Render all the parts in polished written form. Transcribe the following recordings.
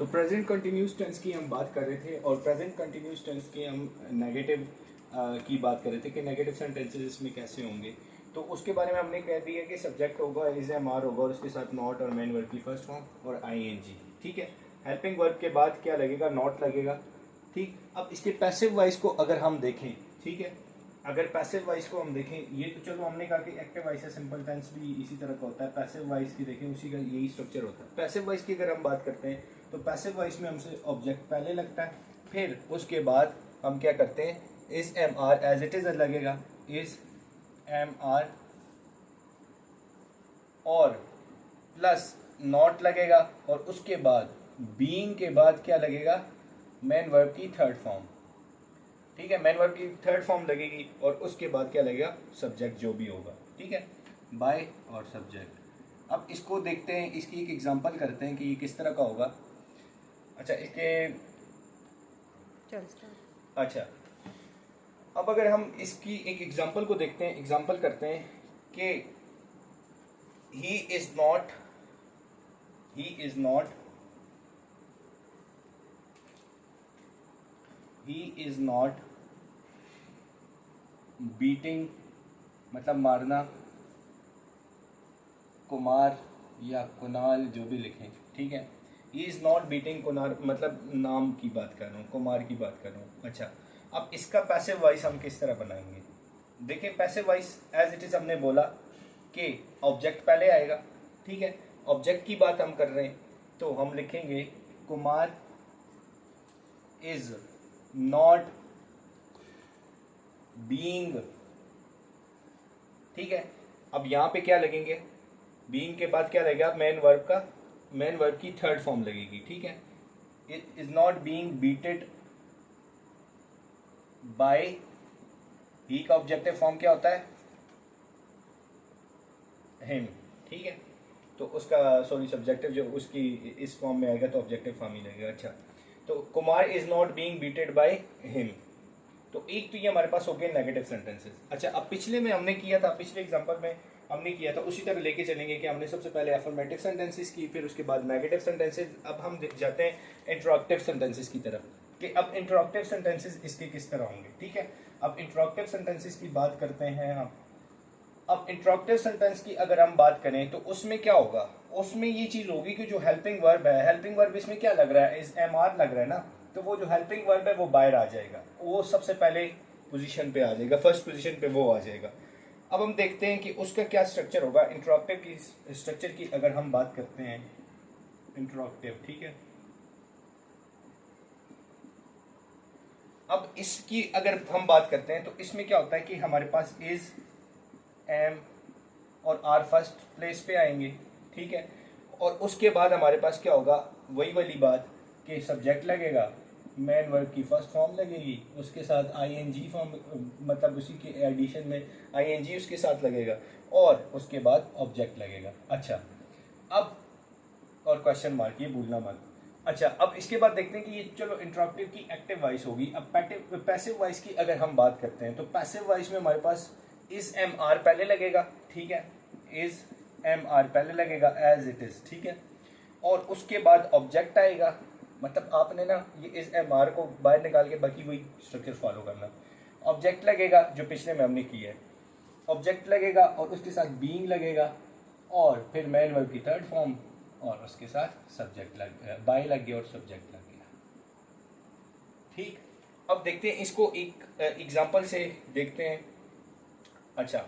तो present continuous tense की हम बात कर रहे थे और प्रेजेंट कंटिन्यूस टेंस की हम नेगेटिव की बात कर रहे थे कि नेगेटिव सेंटेंसेस इसमें कैसे होंगे। तो उसके बारे में हमने कह दिया कि सब्जेक्ट होगा इज एम आर होगा और उसके साथ नॉट और मेन वर्ब की फर्स्ट फॉर्म और आई एन जी। ठीक है, हेल्पिंग वर्ब के बाद क्या लगेगा, नॉट लगेगा। ठीक, अब इसके पैसिव वॉइस को अगर हम देखें, ठीक है, अगर पैसिव वॉइस को हम देखें, ये तो चलो हमने कहा कि एक्टिव वॉइस है, सिंपल टेंस भी इसी तरह का होता है। पैसिव वॉइस की देखें, उसी का यही स्ट्रक्चर होता है। पैसिव वॉइस की अगर हम बात करते हैं तो पैसिव वॉइस में हमसे ऑब्जेक्ट पहले लगता है, फिर उसके बाद हम क्या करते हैं, is am are as it is लगेगा, इज एम आर और प्लस नॉट लगेगा और उसके बाद बीइंग के बाद क्या लगेगा, मेन वर्ब की थर्ड फॉर्म। ठीक है, मेन वर्ब की थर्ड फॉर्म लगेगी और उसके बाद क्या लगेगा, सब्जेक्ट जो भी होगा। ठीक है, बाय और सब्जेक्ट। अब इसको देखते हैं, इसकी एक एग्जांपल करते हैं कि ये किस तरह का होगा। अच्छा, अच्छा, अब अगर हम इसकी एक एग्जांपल को देखते हैं, एग्जांपल करते हैं कि ही इज नॉट बीटिंग मतलब मारना कुमार या कुणाल, जो भी लिखें। ठीक है, he is not beating Kumar मतलब नाम की बात कर रहा हूँ, कुमार की बात कर रहा हूँ। अच्छा, अब इसका पैसिव वॉइस हम किस तरह बनाएंगे। देखिए, passive voice as it is हमने बोला कि ऑब्जेक्ट पहले आएगा। ठीक है, ऑब्जेक्ट की बात हम कर रहे हैं तो हम लिखेंगे कुमार इज नॉट बीइंग। ठीक है, अब यहाँ पे क्या लगेंगे, बीइंग के बाद क्या लगेगा, मेन वर्ब की थर्ड फॉर्म लगेगी। ठीक है, it is not being beated by, he का ऑब्जेक्टिव फॉर्म क्या होता है, हिम। ठीक है, तो उसका सब्जेक्टिव जो उसकी इस फॉर्म में आएगा तो ऑब्जेक्टिव फॉर्म ही लगेगा। अच्छा, तो Kumar is not being beated by him. तो एक तो ये हमारे पास हो गए नेगेटिव सेंटेंसेस। अच्छा, अब पिछले में हमने किया था, पिछले एग्जांपल में हमने किया था, उसी तरह लेके चलेंगे कि हमने सबसे पहले अफर्मेटिव सेंटेंसेस की, फिर उसके बाद नेगेटिव सेंटेंसेस। अब हम जाते हैं इंटरॉक्टिव सेंटेंसेस की तरफ कि अब इंटरॉक्टिव सेंटेंसेस इसके किस तरह होंगे। ठीक है, अब इंटरॉक्टिव सेंटेंसेस की बात करते हैं हम। अब इंटरॉक्टिव सेंटेंस की अगर हम बात करें तो उसमें क्या होगा, उसमें ये चीज होगी कि जो हेल्पिंग वर्ब है, हेल्पिंग वर्ब इसमें क्या लग रहा है, इस एम आर लग रहा है ना, तो वो जो हेल्पिंग वर्ब है वो बाहर आ जाएगा, वो सबसे पहले पोजीशन पे आ जाएगा, फर्स्ट पोजीशन पे वो आ जाएगा। अब हम देखते हैं कि उसका क्या स्ट्रक्चर होगा। इंटरॉक्टिव की स्ट्रक्चर की अगर हम बात करते हैं, इंटरॉक्टिव, ठीक है, अब इसकी अगर हम बात करते हैं तो इसमें क्या होता है कि हमारे पास इज, एम और आर फर्स्ट प्लेस पे आएंगे। ठीक है, और उसके बाद हमारे पास क्या होगा, वही वाली बात कि सब्जेक्ट लगेगा, मेन वर्ब की फर्स्ट फॉर्म लगेगी, उसके साथ आईएनजी फॉर्म मतलब उसी के एडिशन में आईएनजी उसके साथ लगेगा और उसके बाद ऑब्जेक्ट लगेगा। अच्छा, अब और क्वेश्चन मार्क, ये भूलना मत। अच्छा, अब इसके बाद देखते हैं कि ये चलो इंटरॉक्टिव की एक्टिव वॉइस होगी। अब पैसिव वॉइस की अगर हम बात करते हैं तो पैसिव वॉइस में हमारे पास इज एम आर पहले लगेगा। ठीक है, इज एम आर पहले लगेगा एज इट इज। ठीक है, और उसके बाद ऑब्जेक्ट आएगा, मतलब आपने ना ये इज एम आर को बाहर निकाल के बाकी वही स्ट्रक्चर फॉलो करना। ऑब्जेक्ट लगेगा जो पिछले में हमने किया है, ऑब्जेक्ट लगेगा और उसके साथ बीइंग लगेगा और फिर मेन वर्ब की थर्ड फॉर्म और उसके साथ सब्जेक्ट लग बाय लग गया और सब्जेक्ट लग गया। ठीक, अब देखते हैं इसको एक एग्जांपल से देखते हैं। अच्छा,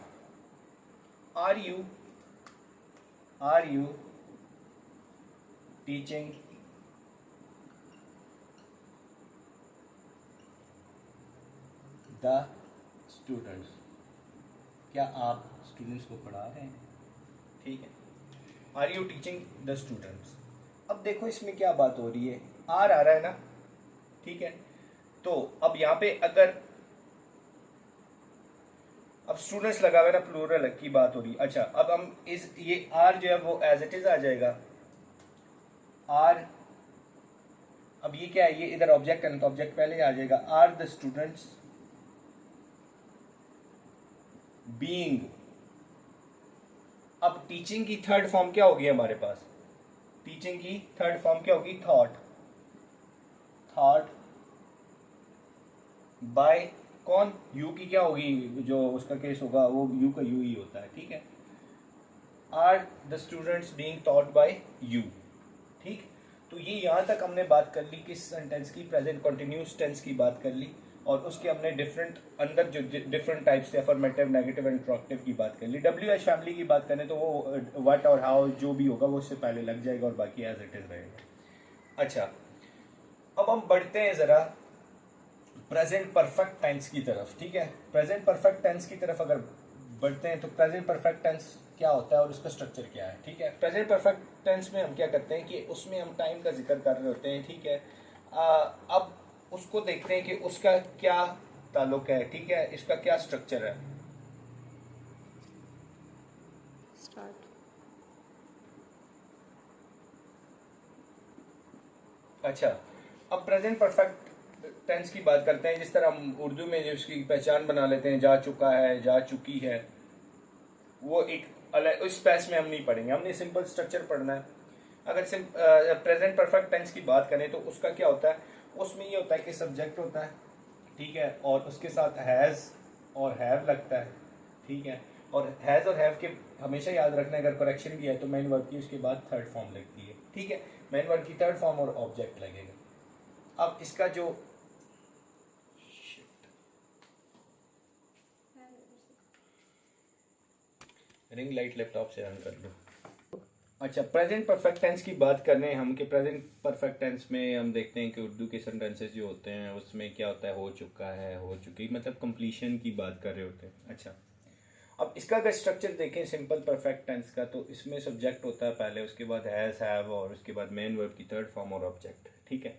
are you teaching the students, क्या आप स्टूडेंट्स को पढ़ा रहे हैं। ठीक है, are you teaching the students. अब देखो इसमें क्या बात हो रही है, आर आ रहा है ना। ठीक है, तो अब यहाँ पे अगर अब स्टूडेंट्स लगा हुआ है ना, प्लूरल की बात हो रही है। अच्छा, अब हम इस ये आर जो है वो एज इट इज आ जाएगा, आर। अब ये क्या है, ये इधर ऑब्जेक्ट है तो ऑब्जेक्ट पहले आ जाएगा, आर द स्टूडेंट्स बीइंग। अब टीचिंग की थर्ड फॉर्म क्या होगी हमारे पास, टीचिंग की थर्ड फॉर्म क्या होगी, थॉट। थर्ड बाय कौन, यू की क्या होगी, जो उसका केस होगा वो यू का यू ही होता है, ठीक है। Are the students being taught by you, ठीक। तो ये यहाँ तक हमने बात कर ली किस सेंटेंस की, प्रेजेंट कंटिन्यूस टेंस की बात कर ली, और उसके हमने डिफरेंट अंदर जो डिफरेंट टाइप्स से अफर्मेटिव, नेगेटिव एंड इंट्रोगेटिव की बात कर ली। डब्ल्यू एच फैमिली की बात करें तो वो व्हाट और हाउ जो भी होगा वो उससे पहले लग जाएगा और बाकी एज इट इज रहेगा। अच्छा, अब हम बढ़ते हैं जरा प्रेजेंट परफेक्ट टेंस की तरफ, ठीक है। प्रेजेंट परफेक्ट टेंस की तरफ अगर बढ़ते हैं तो प्रेजेंट परफेक्ट टेंस क्या होता है और उसका स्ट्रक्चर क्या है, ठीक है। प्रेजेंट परफेक्ट टेंस में हम क्या करते हैं कि उसमें हम टाइम का जिक्र कर रहे होते हैं, ठीक है। अब उसको देखते हैं कि उसका क्या ताल्लुक है, ठीक है, इसका क्या स्ट्रक्चर है। स्टार्ट। अच्छा, अब प्रेजेंट परफेक्ट टेंस की बात करते हैं, जिस तरह हम उर्दू में जो उसकी पहचान बना लेते हैं, जा चुका है, जा चुकी है, वो एक अलग, उस स्पेस में हम नहीं पढ़ेंगे, हमने सिंपल स्ट्रक्चर पढ़ना है। अगर प्रेजेंट परफेक्ट टेंस की बात करें तो उसका क्या होता है, उसमें ये होता है कि सब्जेक्ट होता है, ठीक है, और उसके साथ हैज़ और हैव लगता है, ठीक है। और हैज़ और हैव के हमेशा याद रखना है, अगर करेक्शन भी है तो मेन वर्ब की उसके बाद थर्ड फॉर्म लगती है, ठीक है। मेन वर्ब की थर्ड फॉर्म और ऑब्जेक्ट लगेगा। अब इसका जो रिंग लाइट लैपटॉप से ऑन कर लो। अच्छा, प्रेजेंट परफेक्ट टेंस की बात कर रहे हैं हम कि प्रेजेंट परफेक्ट टेंस में हम देखते हैं कि उर्दू के सेंटेंसेस जो होते हैं उसमें क्या होता है, हो चुका है, हो चुकी, मतलब कंप्लीशन की बात कर रहे होते हैं। अच्छा, अब इसका अगर स्ट्रक्चर देखें सिंपल परफेक्ट टेंस का, तो इसमें सब्जेक्ट होता है पहले, उसके बाद हैज़, हैव, और उसके बाद मेन वर्ब की थर्ड फॉर्म और ऑब्जेक्ट, ठीक है।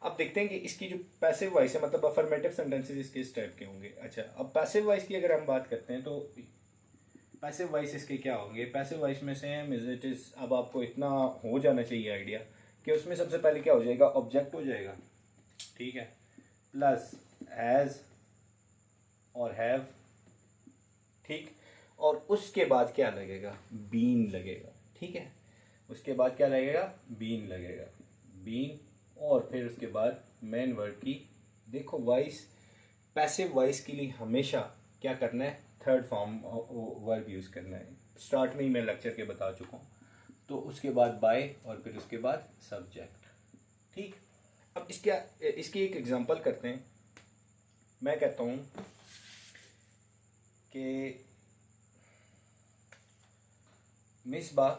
अब देखते हैं कि इसकी जो पैसिव वॉइस है, मतलब अफर्मेटिव सेंटेंसेस इसके इस टाइप के होंगे। अच्छा, अब पैसिव वॉइस की अगर हम बात करते हैं तो पैसिव वॉइस इसके क्या होंगे, पैसिव वॉइस में सेम इज इट इज। अब आपको इतना हो जाना चाहिए आइडिया कि उसमें सबसे पहले क्या हो जाएगा, ऑब्जेक्ट हो जाएगा, ठीक है, प्लस हैज़ और हैव, ठीक। और उसके बाद क्या लगेगा, बीन लगेगा, ठीक है। उसके बाद क्या लगेगा, बीन लगेगा, बीन, और फिर उसके बाद मेन वर्ड की, देखो वॉइस, पैसिव वॉइस के लिए हमेशा क्या करना है, थर्ड फॉर्म वर्ब यूज़ करना है। स्टार्ट में ही मैं लेक्चर के बता चुका हूँ। तो उसके बाद बाय और फिर उसके बाद सब्जेक्ट, ठीक। अब इसकी एक एग्जांपल करते हैं। मैं कहता हूँ कि Misba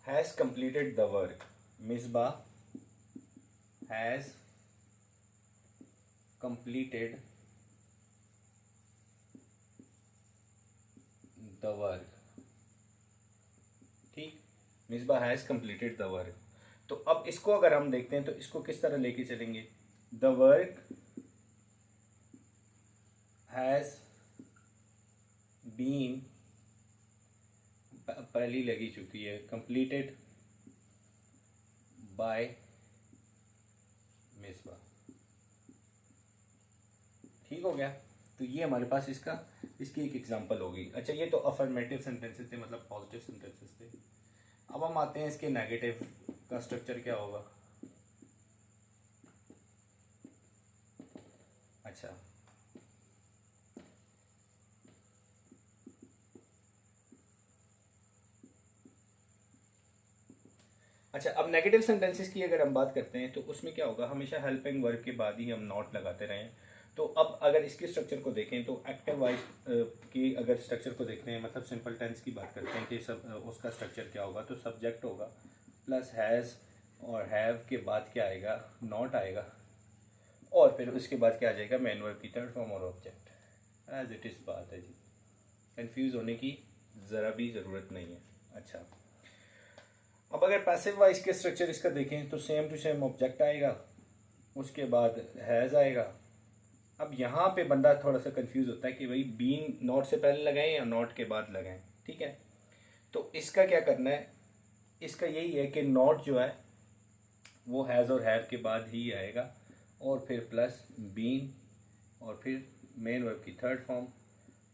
has completed the work, Misba has completed the work, ठीक। Misba has completed the work. तो अब इसको अगर हम देखते हैं तो इसको किस तरह लेके चलेंगे, द वर्क हैज़ बीन, पहली लगी चुकी है, कंप्लीटेड बाय मिसबा, ठीक हो गया। तो ये हमारे पास इसकी एक एग्जांपल होगी। अच्छा, ये तो अफर्मेटिव सेंटेंसेस थे, मतलब पॉजिटिव सेंटेंसेस थे। अब हम आते हैं इसके नेगेटिव का स्ट्रक्चर क्या होगा। अच्छा, अच्छा, अब नेगेटिव सेंटेंसेस की अगर हम बात करते हैं तो उसमें क्या होगा, हमेशा हेल्पिंग वर्ब के बाद ही हम नॉट लगाते रहें। तो अब अगर इसके स्ट्रक्चर को देखें तो एक्टिव वॉइस की अगर स्ट्रक्चर को देखते हैं, मतलब सिंपल टेंस की बात करते हैं कि उसका स्ट्रक्चर क्या होगा, तो सब्जेक्ट होगा प्लस हैज़ और हैव के बाद क्या आएगा, नॉट आएगा, और फिर उसके बाद क्या आ जाएगा, मेन वर्ब की थर्ड फॉर्म और ऑब्जेक्ट, एज इट इज़। बात है जी, कंफ्यूज होने की ज़रा भी ज़रूरत नहीं है। अच्छा, अब अगर पैसिव वॉइस के स्ट्रक्चर इसका देखें तो सेम टू सेम ऑब्जेक्ट आएगा, उसके बाद हैज़ आएगा। अब यहाँ पे बंदा थोड़ा सा कंफ्यूज होता है कि भाई बीन नॉट से पहले लगाएं या नॉट के बाद लगाएं, ठीक है। तो इसका क्या करना है, इसका यही है कि नॉट जो है वो हैज़ और हैव के बाद ही आएगा, और फिर प्लस बीन, और फिर मेन वर्ब की थर्ड फॉर्म,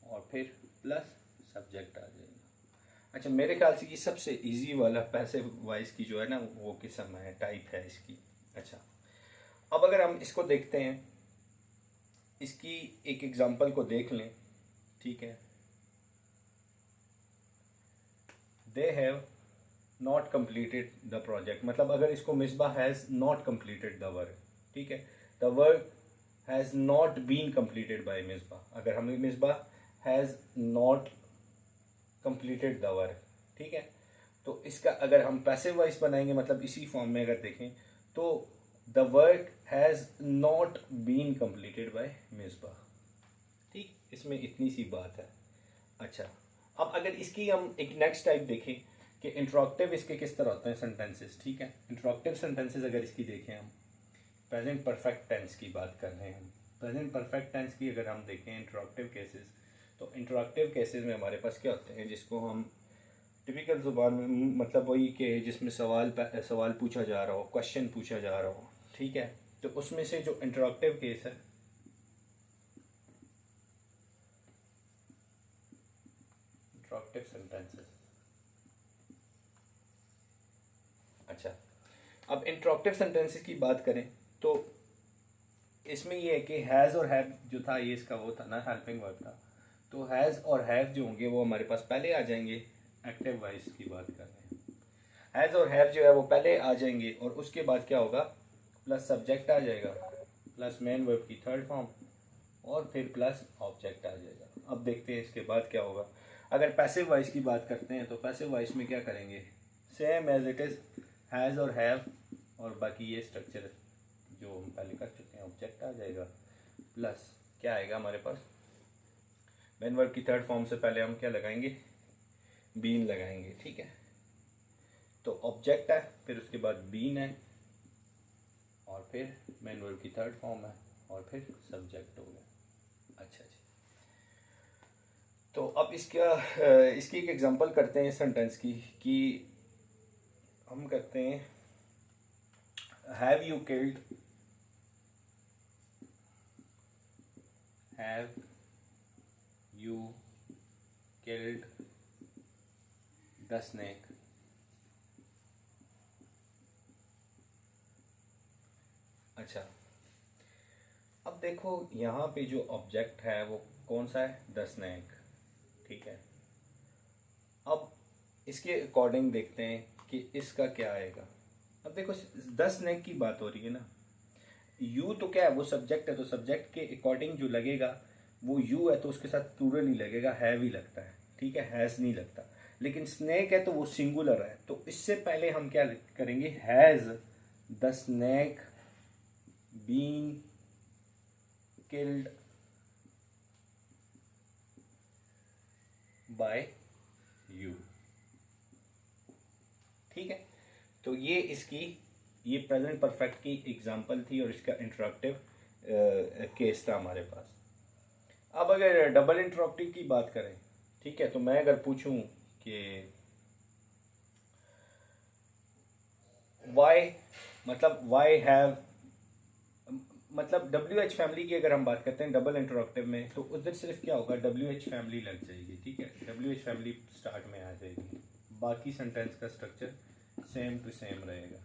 और फिर प्लस सब्जेक्ट आ जाएगा। अच्छा, मेरे ख्याल से ये सबसे इजी वाला पैसिव वॉइस की जो है ना वो किस्म है, टाइप है इसकी। अच्छा, अब अगर हम इसको देखते हैं, इसकी एक एग्जांपल को देख लें, ठीक है। They have not completed the project, मतलब अगर इसको Misba has not completed the work, ठीक है, the work has not been completed by Misba, अगर हम Misba has not completed the work, ठीक है। तो इसका अगर हम पैसिव वॉइस बनाएंगे, मतलब इसी फॉर्म में अगर देखें तो the work has not been completed by Misba, ठीक, इसमें इतनी सी बात है। अच्छा, अब अगर इसकी हम एक नेक्स्ट टाइप देखें कि इंट्रोक्टिव इसके किस तरह होते हैं सेंटेंसेस, ठीक है। इंट्रोक्टिव सेंटेंसेस अगर इसकी देखें, हम प्रेजेंट परफेक्ट टेंस की बात कर रहे हैं, हम प्रेजेंट परफेक्ट टेंस की अगर हम देखें इंट्रोक्टिव केसेस, तो इंट्रोक्टिव केसेस में हमारे पास क्या होते हैं, जिसको हम टिपिकल ज़ुबान में मतलब वही कि जिसमें सवाल पूछा जा रहा हो, क्वेश्चन पूछा जा रहा हो, ठीक है। तो उसमें से जो इंट्रोक्टिव केस है, इंट्रोक्टिव सेंटेंसेस। अच्छा, अब इंट्रोक्टिव सेंटेंसेस की बात करें तो इसमें ये है कि हैज़ और हैव जो था, ये इसका वो था ना, हेल्पिंग वर्ब था, तो हैज़ और हैव जो होंगे वो हमारे पास पहले आ जाएंगे। एक्टिव वॉइस की बात कर रहे हैं, हैज़ और हैव जो है वो पहले आ जाएंगे, और उसके बाद क्या होगा, प्लस सब्जेक्ट आ जाएगा, प्लस मेन वर्ब की थर्ड फॉर्म, और फिर प्लस ऑब्जेक्ट आ जाएगा। अब देखते हैं इसके बाद क्या होगा। अगर पैसिव वॉइस की बात करते हैं तो पैसिव वॉइस में क्या करेंगे, same as it is, has और हैव और बाकी ये स्ट्रक्चर जो हम पहले कर चुके हैं, ऑब्जेक्ट आ जाएगा, प्लस क्या आएगा हमारे पास, मेन वर्ब की थर्ड फॉर्म से पहले हम क्या लगाएंगे, बीन लगाएंगे, ठीक है। तो ऑब्जेक्ट है, फिर उसके बाद बीन है, और फिर मेन वर्ब की थर्ड फॉर्म है, और फिर सब्जेक्ट हो गया। अच्छा जी, तो अब इसकी एक एग्जांपल करते हैं सेंटेंस की, कि हम करते हैं have you killed, have you killed the snake. अच्छा, अब देखो यहाँ पे जो ऑब्जेक्ट है वो कौन सा है, द स्नेक, ठीक है। अब इसके अकॉर्डिंग देखते हैं कि इसका क्या आएगा। अब देखो 10 नेक की बात हो रही है ना, यू तो क्या है, वो सब्जेक्ट है, तो सब्जेक्ट के अकॉर्डिंग जो लगेगा वो यू है, तो उसके साथ प्लूरल ही लगेगा, हैव ही लगता है, ठीक है, हैज़ नहीं लगता। लेकिन स्नेक है तो वो सिंगुलर है, तो इससे पहले हम क्या करेंगे, has the snake been killed by you, ठीक है। तो ये इसकी ये प्रेजेंट परफेक्ट की एग्जांपल थी, और इसका इंटरक्टिव केस था हमारे पास। अब अगर डबल इंटरक्टिव की बात करें, ठीक है, तो मैं अगर पूछूं कि वाई, मतलब वाई हैव, मतलब WH फैमिली की अगर हम बात करते हैं डबल इंटरक्टिव में, तो उधर सिर्फ क्या होगा, WH फैमिली लग जाएगी, ठीक है, WH फैमिली स्टार्ट में आ जाएगी, बाकी सेंटेंस का स्ट्रक्चर सेम टू सेम रहेगा,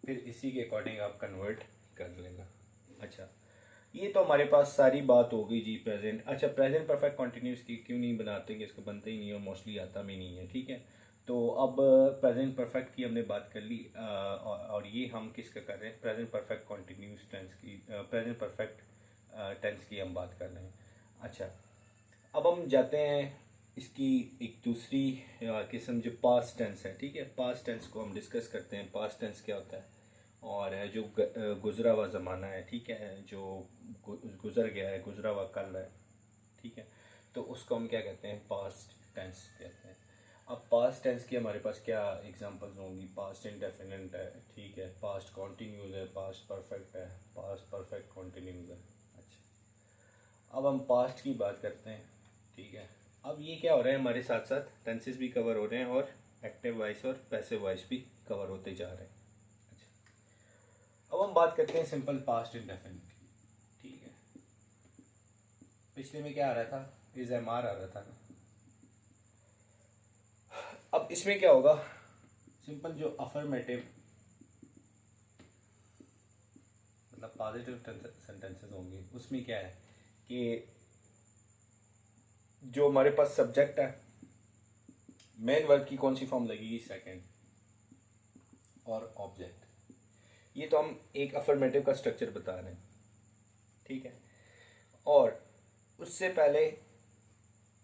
फिर इसी के अकॉर्डिंग आप कन्वर्ट कर लेना। अच्छा, ये तो हमारे पास सारी बात हो गई जी प्रेजेंट। अच्छा, प्रेजेंट परफेक्ट कंटिन्यूस की क्यों नहीं बनाते, कि इसको बनता ही नहीं है, मोस्टली आता भी नहीं है, ठीक है। तो अब प्रेजेंट परफेक्ट की हमने बात कर ली, और ये हम किसका कर रहे हैं, प्रेजेंट परफेक्ट कंटिन्यूस टेंस की, प्रेजेंट परफेक्ट टेंस की हम बात कर रहे हैं। अच्छा, अब हम जाते हैं इसकी एक दूसरी किस्म जो पास्ट टेंस है, ठीक है, पास्ट टेंस को हम डिस्कस करते हैं। पास्ट टेंस क्या होता है, और जो गुजरा हुआ ज़माना है, ठीक है, जो गुजर गया है, गुजरा हुआ कल है, ठीक है, तो उसको हम क्या कहते हैं, पास्ट टेंस कहते हैं। अब पास्ट टेंस की हमारे पास क्या एग्जांपल्स होंगी, पास्ट इंडेफिनिट है, ठीक है, पास्ट कॉन्टिन्यूस है, पास्ट परफेक्ट है, पास्ट परफेक्ट कॉन्टिन्यूस है। अच्छा, अब हम पास्ट की बात करते हैं, ठीक है। अब ये क्या हो रहा है, हमारे साथ साथ टेंसेस भी कवर हो रहे हैं, और एक्टिव वॉइस और पैसिव वॉइस भी कवर होते जा रहे हैं। अब हम बात करते हैं सिंपल पास्ट इंडेफिनिट की, ठीक है। पिछले में क्या आ रहा था, इज एम आर आ रहा था ना। अब इसमें क्या होगा, सिंपल जो अफर्मेटिव मतलब पॉजिटिव सेंटेंसेस होंगे उसमें क्या है कि जो हमारे पास सब्जेक्ट है मेन वर्ब की कौन सी फॉर्म लगेगी, सेकंड, और ऑब्जेक्ट। ये तो हम एक अफर्मेटिव का स्ट्रक्चर बता रहे हैं, ठीक है। और उससे पहले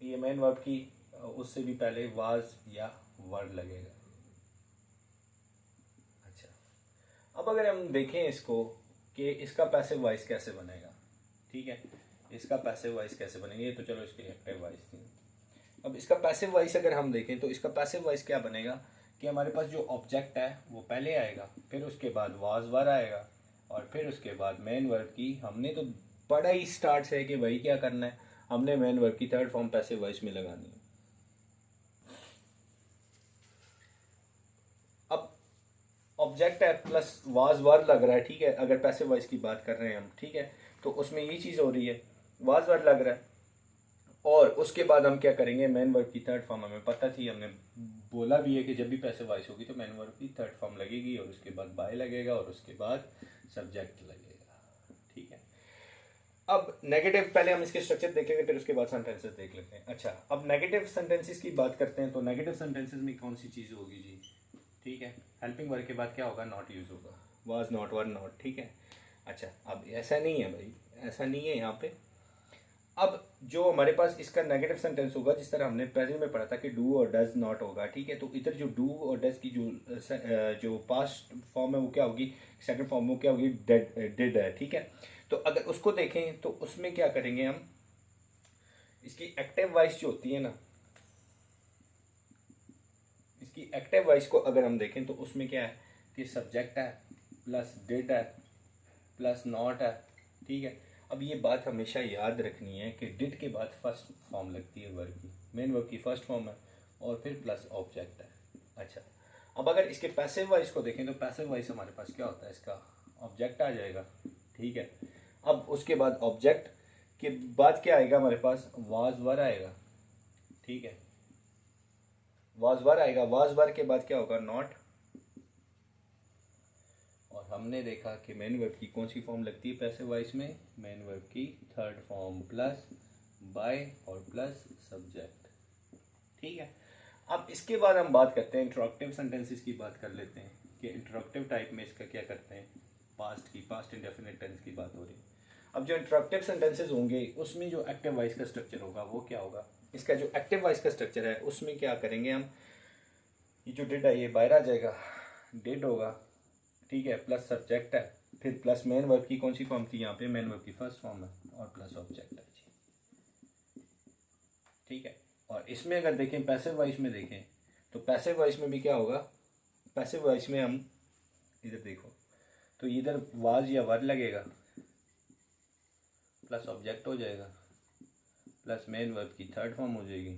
ये मेन वर्ब की उससे भी पहले वाज या वर्ड लगेगा। अच्छा, अब अगर हम देखें इसको कि इसका पैसिव वॉइस कैसे बनेगा, ठीक है, इसका पैसिव वॉइस कैसे बनेगा, ये तो चलो इसकी एक्टिव वॉइस थी। अब इसका पैसिव वॉइस अगर हम देखें तो इसका पैसिव वॉइस क्या बनेगा कि हमारे पास जो ऑब्जेक्ट है वो पहले आएगा, फिर उसके बाद वाज वर्ड आएगा, और फिर उसके बाद मेन वर्ब की, हमने तो बड़ा ही स्टार्ट से है कि भाई क्या करना है, हमने मेन वर्ब की थर्ड फॉर्म पैसिव वॉइस में लगानी है। अब ऑब्जेक्ट है प्लस वाज वर्ड लग रहा है, ठीक है, अगर पैसिव वॉइस की बात कर रहे हैं हम, ठीक है, तो उसमें ये चीज़ हो रही है, वाज वर्ड लग रहा है, और उसके बाद हम क्या करेंगे, मेन वर्ब की थर्ड फॉर्म हमें पता थी, हमने बोला भी है कि जब भी पैसिव वॉइस होगी तो मेन वर्ब की थर्ड फॉर्म लगेगी, और उसके बाद बाय लगेगा, और उसके बाद सब्जेक्ट लगेगा, ठीक है। अब नेगेटिव, पहले हम इसके स्ट्रक्चर देख लेंगे, फिर उसके बाद सेंटेंसेस देख लेते हैं। अच्छा, अब नेगेटिव सेंटेंसेस की बात करते हैं, तो नेगेटिव सेंटेंसेस में कौन सी चीज़ होगी जी, ठीक है, हेल्पिंग वर्ब के बाद क्या होगा, नॉट यूज होगा, वाज नॉट वर नॉट, ठीक है। अच्छा, अब ऐसा नहीं है भाई, ऐसा नहीं है यहाँ पे। अब जो हमारे पास इसका नेगेटिव सेंटेंस होगा, जिस तरह हमने प्रेजेंट में पढ़ा था कि डू और डज नॉट होगा, ठीक है, तो इधर जो डू और डज की जो पास्ट फॉर्म है वो क्या होगी, सेकंड फॉर्म में क्या होगी, डिड है, ठीक है। तो अगर उसको देखें तो उसमें क्या करेंगे हम, इसकी एक्टिव वॉइस जो होती है ना, इसकी एक्टिव वॉइस को अगर हम देखें तो उसमें क्या है कि सब्जेक्ट है प्लस डिड है प्लस नॉट है, ठीक है। अब ये बात हमेशा याद रखनी है कि डिड के बाद फर्स्ट फॉर्म लगती है वर्ब की, मेन वर्ब की फर्स्ट फॉर्म है, और फिर प्लस ऑब्जेक्ट है। अच्छा, अब अगर इसके पैसिव वॉइस को देखें तो पैसिव वॉइस हमारे पास क्या होता है, इसका ऑब्जेक्ट आ जाएगा, ठीक है। अब उसके बाद ऑब्जेक्ट के बाद क्या आएगा हमारे पास, वाज वर आएगा, ठीक है, वाज वर आएगा, वाज वर के बाद क्या होगा, नॉट, और हमने देखा कि मेन वर्ब की कौन सी फॉर्म लगती है पैसिव वॉइस में, मेन वर्ब की थर्ड फॉर्म प्लस बाय और प्लस सब्जेक्ट, ठीक है। अब इसके बाद हम बात करते हैं इंटरॉक्टिव सेंटेंसेस की, बात कर लेते हैं कि इंटरॉक्टिव टाइप में इसका क्या करते हैं, पास्ट इंडेफिनिट टेंस की बात हो रही है। अब जो इंटरॉक्टिव सेंटेंसेस होंगे उसमें जो एक्टिव वॉइस का स्ट्रक्चर होगा वो क्या होगा, इसका जो एक्टिव वॉइस का स्ट्रक्चर है उसमें क्या करेंगे हम, ये जो डिड है ये बाहर आ जाएगा, डिड होगा, ठीक है, प्लस सब्जेक्ट है, फिर प्लस मेन वर्ब की कौन सी फॉर्म थी यहाँ पे, मेन वर्ब की फर्स्ट फॉर्म है, और प्लस ऑब्जेक्ट है जी, ठीक है। और इसमें अगर देखें पैसिव वॉइस में देखें तो पैसिव वॉइस में भी क्या होगा, पैसिव वॉइस में हम इधर देखो तो इधर वाज या वर लगेगा, प्लस ऑब्जेक्ट हो जाएगा, प्लस मेन वर्ब की थर्ड फॉर्म हो जाएगी,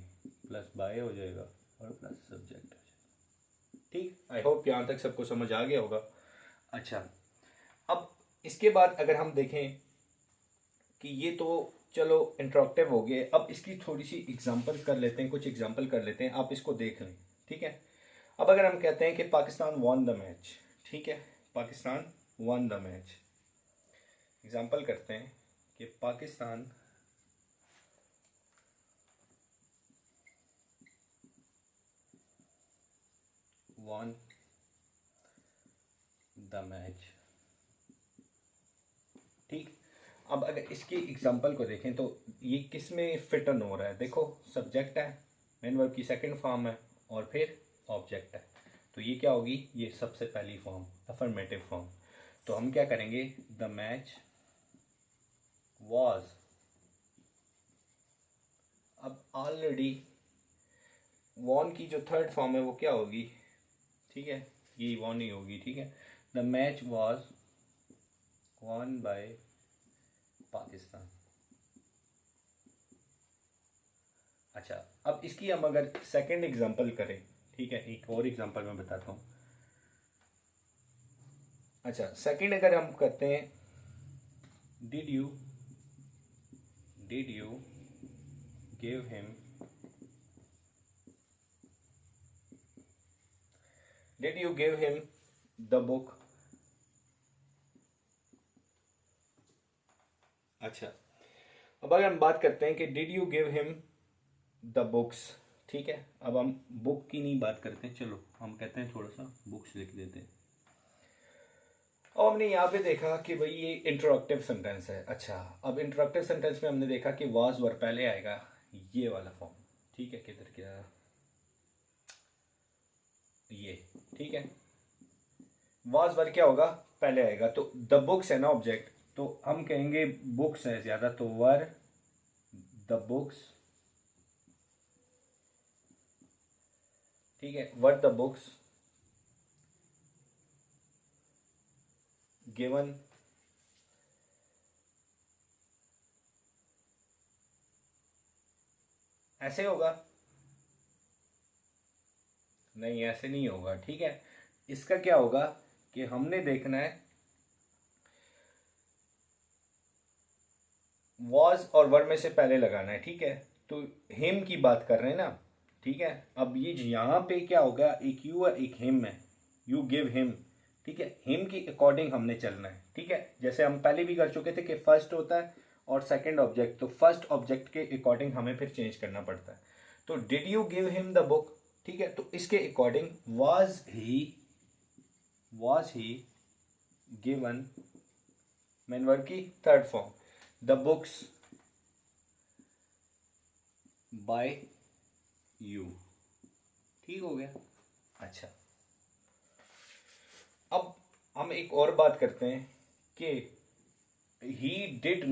प्लस बाय हो जाएगा, और प्लस सब्जेक्ट हो जाएगा, ठीक। आई होप यहाँ तक सबको समझ आ गया होगा। अच्छा, अब इसके बाद अगर हम देखें कि ये तो चलो इंटरॉक्टिव हो गए, अब इसकी थोड़ी सी एग्जांपल कर लेते हैं, कुछ एग्जांपल कर लेते हैं, आप इसको देख लें, ठीक है। अब अगर हम कहते हैं कि पाकिस्तान वॉन द मैच, ठीक है, Pakistan won the match, example करते हैं कि पाकिस्तान वॉन द मैच, ठीक। अब अगर इसकी एग्जांपल को देखें तो ये किस में फिट इन हो रहा है, देखो सब्जेक्ट है, मेन वर्ब की सेकंड फॉर्म है, और फिर ऑब्जेक्ट है, तो ये क्या होगी, ये सबसे पहली फॉर्म, अफर्मेटिव फॉर्म। तो हम क्या करेंगे, द मैच वॉज, अब ऑलरेडी वॉन की जो थर्ड फॉर्म है वो क्या होगी, ठीक है, ये वॉन ही होगी, ठीक है, the match was won by Pakistan. अच्छा, अब इसकी हम अगर सेकंड एग्जांपल करें, ठीक है, एक और एग्जांपल मैं बताता हूँ। अच्छा, सेकंड अगर हम करते हैं, did you give him the book अच्छा, अब अगर हम बात करते हैं कि did you give him the books, ठीक है, अब हम बुक की नहीं बात करते हैं, चलो हम कहते हैं थोड़ा सा बुक्स लिख देते हैं। अब हमने यहाँ पे देखा कि भाई ये इंट्रोडक्टिव सेंटेंस है। अच्छा, अब इंट्रोडक्टिव सेंटेंस में हमने देखा कि वाज वर पहले आएगा, ये वाला फॉर्म, ठीक है, किधर क्या, ये, ठीक है, वाज वर क्या होगा, पहले आएगा, तो द बुक्स है ना ऑब्जेक्ट, तो हम कहेंगे बुक्स है ज्यादा, तो वर द बुक्स, ठीक है, वर द बुक्स गिवन ऐसे होगा, नहीं ऐसे नहीं होगा, ठीक है, इसका क्या होगा कि हमने देखना है वॉज और वर में से पहले लगाना है, ठीक है, तो हिम की बात कर रहे हैं ना, ठीक है, अब ये यहाँ पे क्या होगा, एक यू है एक हिम है, यू गिव हिम, ठीक है, हिम की अकॉर्डिंग हमने चलना है, ठीक है, जैसे हम पहले भी कर चुके थे कि फर्स्ट होता है और सेकंड ऑब्जेक्ट, तो फर्स्ट ऑब्जेक्ट के अकॉर्डिंग हमें फिर चेंज करना पड़ता है, तो did you give him the book, ठीक है, तो इसके according was he given, main verb की third form, the books by you, ठीक हो गया। अच्छा, अब हम एक और बात करते हैं कि he did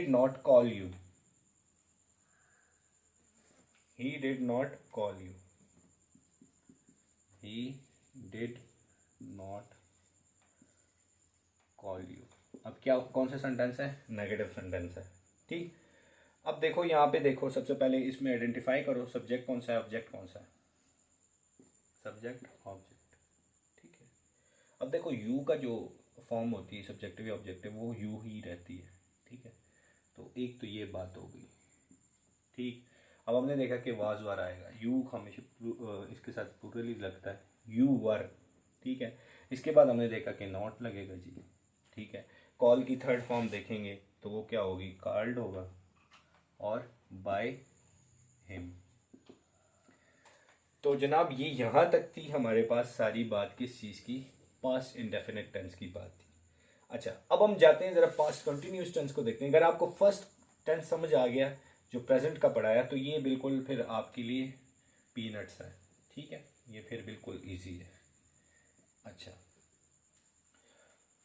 not call you, he did not call you, he did not call you, अब क्या कौन सा सेंटेंस है, नेगेटिव सेंटेंस है, ठीक, अब देखो यहाँ पे देखो, सबसे पहले इसमें आइडेंटिफाई करो सब्जेक्ट कौन सा है, ऑब्जेक्ट कौन सा है, सब्जेक्ट ऑब्जेक्ट, ठीक है, अब देखो यू का जो फॉर्म होती है सब्जेक्टिव या ऑब्जेक्टिव, वो यू ही रहती है, ठीक है, तो एक तो ये बात हो गई, ठीक, अब हमने देखा कि वाज वर आएगा, यू हमेशा इसके साथ प्लूरल ही लगता है, यू वर, ठीक है, इसके बाद हमने देखा कि नॉट लगेगा जी, ठीक है, कॉल की थर्ड फॉर्म देखेंगे तो वो क्या होगी, कॉल्ड होगा और बाय हिम, तो जनाब ये यहाँ तक थी हमारे पास सारी बात किस चीज़ की, पास्ट इंडेफिनिट टेंस की बात थी। अच्छा, अब हम जाते हैं ज़रा पास्ट कंटिन्यूस टेंस को देखते हैं। अगर आपको फर्स्ट टेंस समझ आ गया जो प्रेजेंट का पढ़ाया, तो ये बिल्कुल फिर आपके लिए पीनट्स है, ठीक है, ये फिर बिल्कुल इजी है। अच्छा,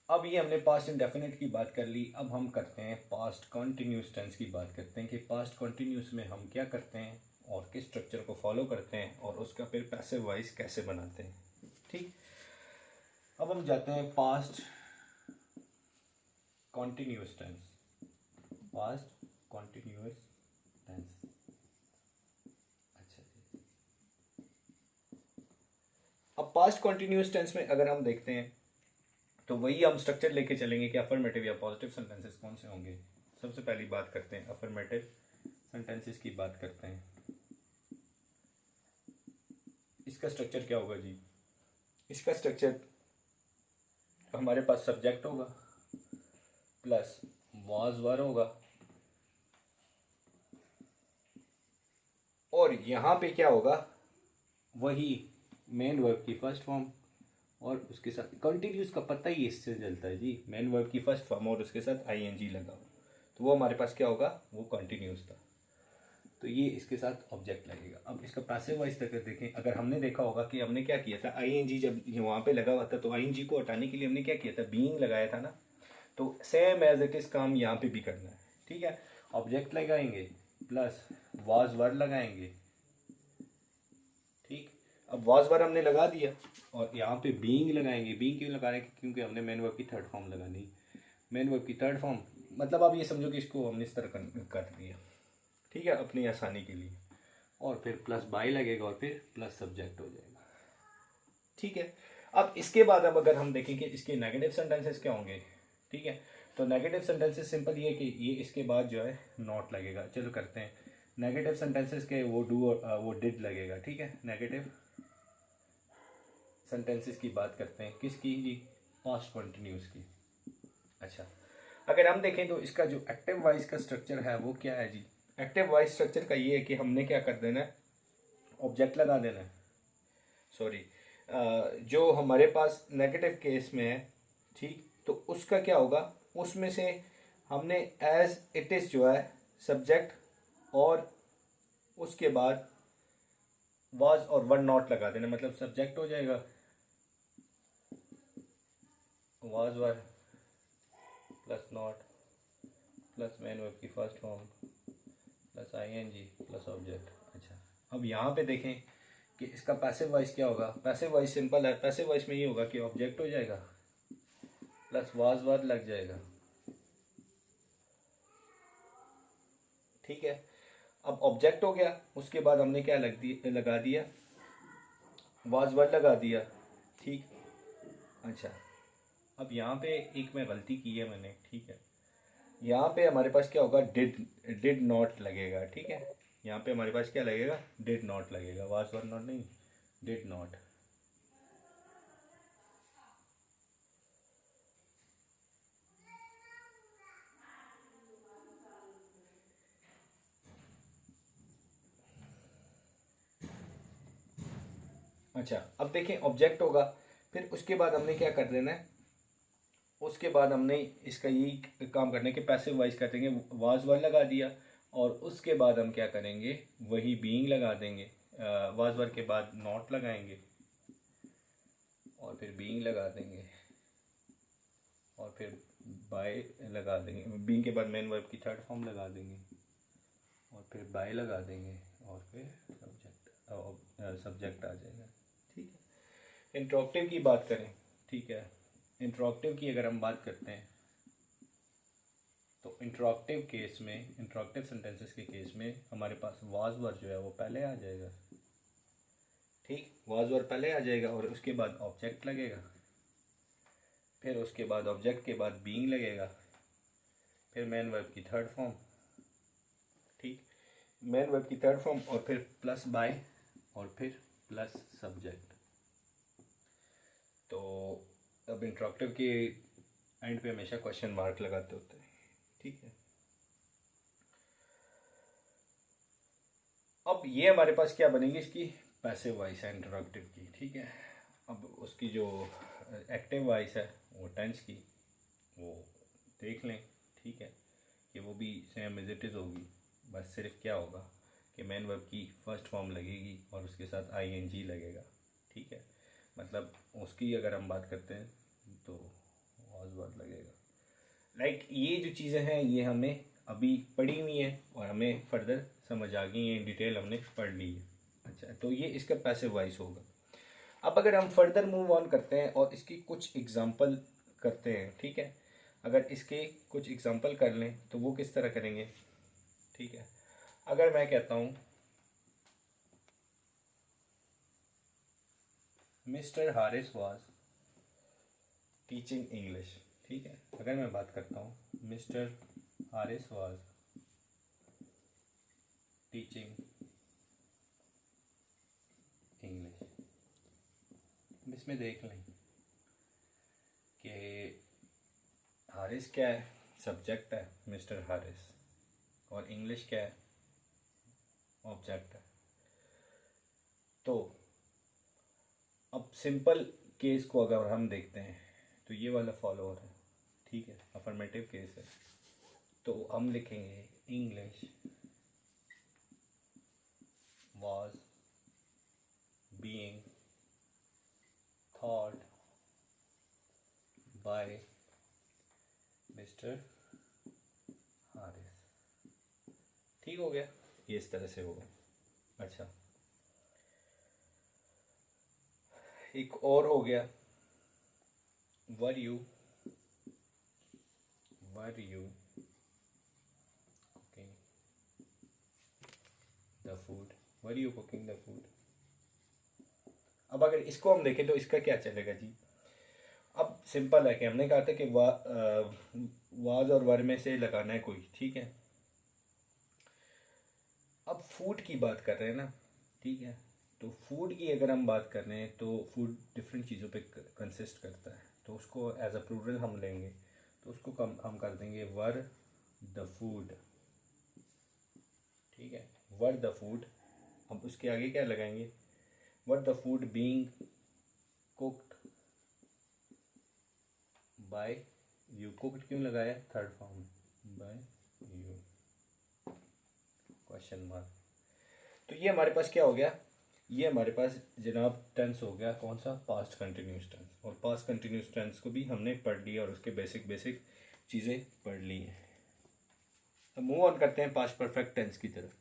अब ये हमने पास्ट इंडेफिनिट की बात कर ली, अब हम करते हैं पास्ट कंटिन्यूस टेंस की बात करते हैं कि पास्ट कंटिन्यूस में हम क्या करते हैं और किस स्ट्रक्चर को फॉलो करते हैं और उसका फिर पैसिव वॉइस कैसे बनाते हैं, ठीक। अब हम जाते हैं past continuous tense, past continuous tense. अच्छा जी, अब पास्ट कंटिन्यूस टेंस में अगर हम देखते हैं तो वही हम स्ट्रक्चर लेके चलेंगे कि अफर्मेटिव या पॉजिटिव सेंटेंसेस कौन से होंगे। सबसे पहली बात करते हैं अफर्मेटिव सेंटेंसेस की बात करते हैं। इसका स्ट्रक्चर क्या होगा जी, इसका स्ट्रक्चर हमारे पास सब्जेक्ट होगा प्लस वाज वर होगा और यहाँ पे क्या होगा, वही मेन वर्ब की फर्स्ट फॉर्म और उसके साथ कंटिन्यूस का पता ही इससे चलता है जी, मेन वर्ब की फर्स्ट फॉर्म और उसके साथ आईएनजी लगा हो, तो वो हमारे पास क्या होगा, वो कंटिन्यूस था, तो ये इसके साथ ऑब्जेक्ट लगेगा। अब इसका पैसिव वॉइस तक देखें, अगर हमने देखा होगा कि हमने क्या किया था, आईएनजी जब वहाँ पे लगा हुआ था तो आईएनजी को हटाने के लिए हमने क्या किया था, बीइंग लगाया था ना, तो सेम एज इट इज काम यहाँ पे भी करना है, ठीक है, ऑब्जेक्ट लगाएंगे प्लस वाज वर लगाएंगे, ठीक। अब वाज वर हमने लगा दिया और यहाँ पे बीइंग लगाएंगे, बीइंग क्यों लगा रहे हैं, क्योंकि हमने मेन वर्ब की थर्ड फॉर्म लगानी, मेन वर्ब की थर्ड फॉर्म, मतलब आप ये समझो कि इसको हमने इस तरह कर दिया, ठीक है, अपनी आसानी के लिए, और फिर प्लस बाय लगेगा और फिर प्लस सब्जेक्ट हो जाएगा, ठीक है। अब इसके बाद अब अगर हम देखें कि इसके नेगेटिव सेंटेंसेस क्या होंगे, ठीक है, तो नेगेटिव सेंटेंसेस सिंपल ये कि ये इसके बाद जो है नॉट लगेगा। चलो करते हैं नेगेटिव सेंटेंसेस के, वो डू और वो डिड लगेगा, ठीक है, नेगेटिव सेंटेंसेस की बात करते हैं, किसकी जी, पास्ट कंटिन्यूस की। अच्छा, अगर हम देखें तो इसका जो एक्टिव वॉइस का स्ट्रक्चर है वो क्या है जी। एक्टिव वॉइस स्ट्रक्चर का ये है कि हमने क्या कर देना है, ऑब्जेक्ट लगा देना है। सॉरी, जो हमारे पास नेगेटिव केस में है, ठीक, तो उसका क्या होगा, उसमें से हमने एज इट इज़ जो है सब्जेक्ट और उसके बाद वाज और वर नॉट लगा देना, मतलब सब्जेक्ट हो जाएगा was were plus not plus main verb की first form plus ING plus object. अच्छा, अब यहाँ पे देखें कि इसका पैसिव वॉइस क्या होगा। पैसिव वॉइस सिंपल है, पैसिव वॉइस में ये होगा कि ऑब्जेक्ट हो जाएगा प्लस वाज वर लग जाएगा, ठीक है। अब ऑब्जेक्ट हो गया, उसके बाद हमने क्या लगा दिया, वाज वर लगा दिया, ठीक। अच्छा, अब यहाँ पे एक मैं गलती की है मैंने, ठीक है। यहाँ पे हमारे पास क्या होगा, डिड नॉट लगेगा, ठीक है। यहाँ पे हमारे पास क्या लगेगा, डिड नॉट लगेगा, वाज वर नॉट नहीं, डिड नॉट। अच्छा, अब देखें ऑब्जेक्ट होगा, फिर उसके बाद हमने क्या कर देना है, उसके बाद हमने इसका यही काम करने के पैसिव वॉइस कर देंगे, वाज वर लगा दिया, और उसके बाद हम क्या करेंगे, वही बीइंग लगा देंगे, वाज वर के बाद नॉट लगाएंगे और फिर बीइंग लगा देंगे और फिर बाय लगा देंगे, बीइंग के बाद मेन वर्ब की थर्ड फॉर्म लगा देंगे और फिर बाय लगा देंगे और फिर सब्जेक्ट आ जाएगा, ठीक है। इंट्रोगेटिव की बात करें, ठीक है, इंट्रोगेटिव की अगर हम बात करते हैं तो इंट्रोगेटिव केस में, इंट्रोगेटिव सेंटेंसेस के केस में हमारे पास वाज वर जो है वो पहले आ जाएगा, ठीक, वाज वर पहले आ जाएगा और उसके बाद ऑब्जेक्ट लगेगा, फिर उसके बाद ऑब्जेक्ट के बाद बीइंग लगेगा, फिर मेन वर्ब की थर्ड फॉर्म, ठीक, मेन वर्ब की थर्ड फॉर्म और फिर प्लस बाय और फिर प्लस सब्जेक्ट। तो अब इंट्रोगेटिव के एंड पे हमेशा क्वेश्चन मार्क लगाते होते हैं, ठीक है। अब ये हमारे पास क्या बनेगी, इसकी पैसिव वॉइस है इंट्रोगेटिव की, ठीक है। अब उसकी जो एक्टिव वॉइस है वो टेंस की, वो देख लें, ठीक है, कि वो भी सेम एज इट इज़ होगी, बस सिर्फ क्या होगा कि मेन वर्ब की फर्स्ट फॉर्म लगेगी और उसके साथ आईएनजी लगेगा, ठीक है। मतलब उसकी अगर हम बात करते हैं तो वाज वर्ड लगेगा। लाइक ये जो चीज़ें हैं ये हमें अभी पढ़ी हुई हैं और हमें फर्दर समझ आ गई हैं, डिटेल हमने पढ़ ली है। अच्छा, तो ये इसका पैसिव वॉइस होगा। अब अगर हम फर्दर मूव ऑन करते हैं और इसकी कुछ एग्जांपल करते हैं, ठीक है, अगर इसके कुछ एग्जांपल कर लें तो वो किस तरह करेंगे, ठीक है। अगर मैं कहता हूँ mister Haris was teaching English, ठीक है, अगर मैं बात करता हूँ mister Haris was teaching English, इसमें देख लें कि हारिस क्या है, सब्जेक्ट है मिस्टर हारिस, और इंग्लिश क्या है, ऑब्जेक्ट है। तो अब सिंपल केस को अगर हम देखते हैं तो ये वाला फॉलो हो रहा है, ठीक है, अफर्मेटिव केस है, तो हम लिखेंगे English was being taught by mister Haris, ठीक हो गया, ये इस तरह से होगा। अच्छा, एक और हो गया, were you cooking the food, were you cooking the food. अब अगर इसको हम देखें तो इसका क्या चलेगा जी। अब सिंपल है कि हमने कहा था कि वाज और वर में से लगाना है कोई, ठीक है। अब फूड की बात कर रहे हैं ना, ठीक है, तो फूड की अगर हम बात कर रहे हैं तो फूड डिफरेंट चीज़ों पे कंसिस्ट करता है, तो उसको एज अ प्लूरल हम लेंगे तो उसको हम कर देंगे वर द फूड। ठीक है, वर द फूड। अब उसके आगे क्या लगाएंगे, were the food being cooked bye you. Cooked क्यों लगाया, third form by you, question mark. तो ये हमारे पास क्या हो गया, ये हमारे पास जनाब टेंस हो गया, कौन सा, पास्ट कंटिन्यूस टेंस। और पास्ट कंटिन्यूस टेंस को भी हमने पढ़ लिया और उसके बेसिक बेसिक चीज़ें पढ़ ली हैं। तो मूव ऑन करते हैं पास्ट परफेक्ट टेंस की तरफ।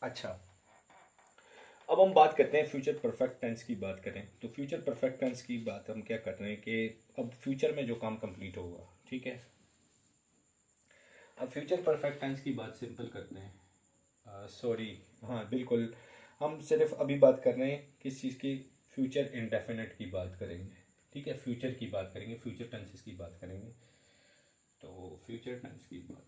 अच्छा, अब हम बात करते हैं फ्यूचर परफेक्ट टेंस की बात करें। तो फ्यूचर परफेक्ट टेंस की बात हम क्या कर रहे हैं कि अब फ्यूचर में जो काम कंप्लीट होगा, ठीक है। अब फ्यूचर परफेक्ट टेंस की बात सिंपल करते हैं। सॉरी, हाँ बिल्कुल, हम सिर्फ अभी बात कर रहे हैं किस चीज़ की, फ्यूचर इंडेफिनिट की बात करेंगे। ठीक है, फ्यूचर की बात करेंगे, फ्यूचर टेंसेस की बात करेंगे। तो फ्यूचर टेंस की बात